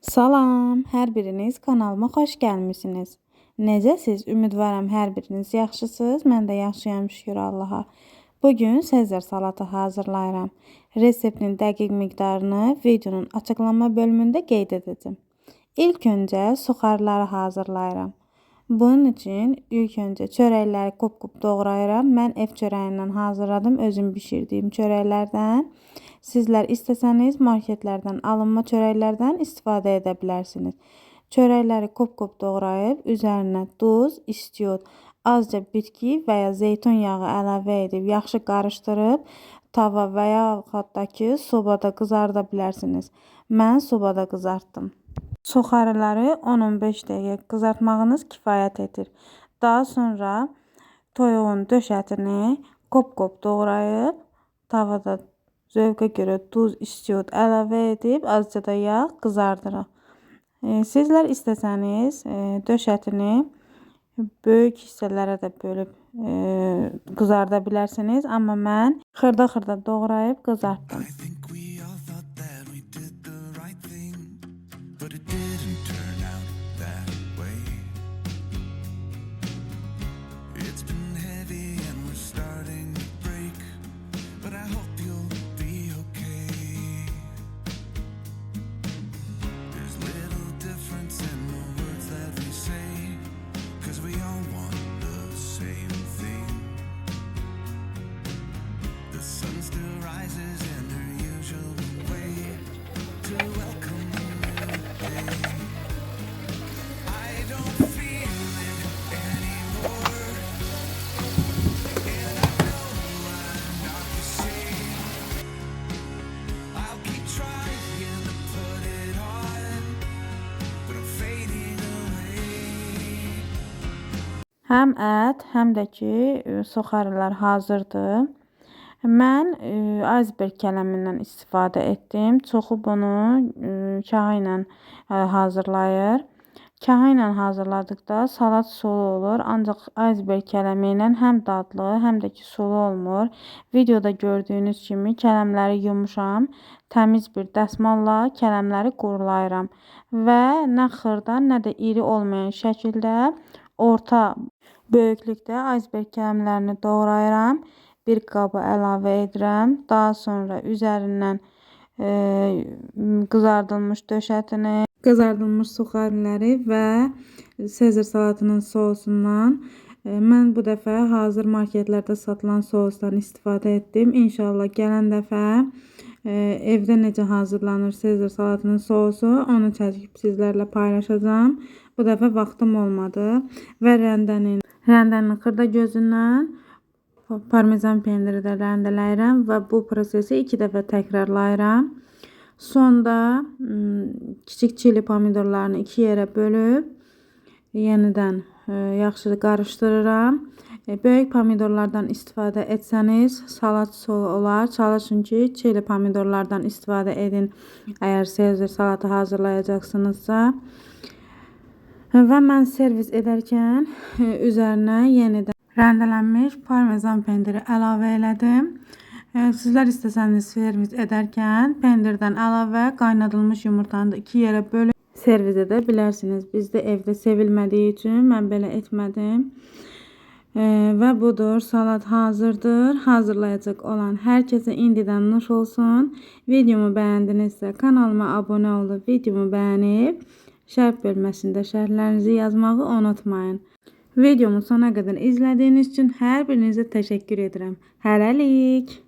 Salam, hər biriniz kanalıma xoş gəlmisiniz. Necəsiz? Ümidvaram hər biriniz yaxşısınız. Mən də yaxşıyam, şükür Allaha. Bugün Sezar salatı hazırlayıram. Reseptin dəqiq miqdarını videonun açıqlama bölümündə qeyd edəcəm. İlk öncə suxarları hazırlayıram. Bunun üçün ilk öncə çörəkləri qop-qop doğrayıram. Mən ev çörəyindən hazırladım, özüm bişirdiyim çörəklərdən. Sizlər istəsəniz marketlərdən alınma çörəklərdən istifadə edə bilərsiniz. Çörəkləri qop-qop doğrayıb üzərinə duz, istiot, azca bitki və ya zeytun yağı əlavə edib yaxşı qarışdırıb tava və ya xatdakı sobada qızarda bilərsiniz. Mən sobada qızartdım. Suxarıları 10-15 dəqiqə qızartmağınız kifayət edir. Daha sonra toyuğun döş ətini qop-qop doğrayıb tavada zövqə görə duz, istiot əlavə edib azca da yağ qızardırıq. Sizlər istəsəniz döş ətini böyük hissələrə də bölüb qızarda bilərsiniz. Amma mən xırda-xırda doğrayıb qızartdım. Həm ət, həm də ki suxarılar hazırdır. Mən iceberg kələmindən istifadə etdim. Çoxu bunu kağı ilə hazırlayır. Kağı ilə hazırladıqda salat sulu olur. Ancaq iceberg kələmi ilə həm dadlı, həm də ki sulu olmur. Videoda gördüyünüz kimi kələmləri yumuşam. Təmiz bir dəsmalla kələmləri qurulayıram. Və nə xırda, nə də iri olmayan şəkildə orta böyüklükdə iceberg kələmlərini doğrayıram. Bir qaba əlavə edirəm. Daha sonra üzərindən qızardılmış döş ətini, qızardılmış suxariləri və Sezar salatının sosundan mən bu dəfə hazır marketlərdə satılan sosdan istifadə etdim. İnşallah gələn dəfə evdə necə hazırlanır Sezar salatının sosu, onu çəkib sizlərlə paylaşacağım. Bu dəfə vaxtım olmadı və rəndənin xırda gözündən parmesan pendiri də rəndələyirəm və bu prosesi 2 dəfə təkrarlayıram. Sonda kiçik çili pomidorlarını 2 yerə bölüb yenidən yaxşı qarışdırıram. Böyük pomidorlardan istifadə etsəniz salat sulu olar. Çalışın ki çili pomidorlardan istifadə edin əgər Sezar salatı hazırlayacaqsınızsa. Və mən servis edərkən üzərinə yenidən rəndələnmiş parmesan pendiri əlavə elədim. Sizlər istəsəniz servis edərkən pendirdən əlavə qaynadılmış yumurtanı da 2 yerə bölüb servis edə bilərsiniz. Bizdə evdə sevilmədiyi üçün mən belə etmədim. Və budur, salat hazırdır. Hazırlayacaq olan hər kəsə indidən nuş olsun. Videomu bəyəndinizsə kanalıma abunə olub videomu bəyənib şərh bölməsində şərhlərinizi yazmağı unutmayın. Videomu sona qədər izlədiyiniz üçün hər birinizə təşəkkür edirəm. Hələlik.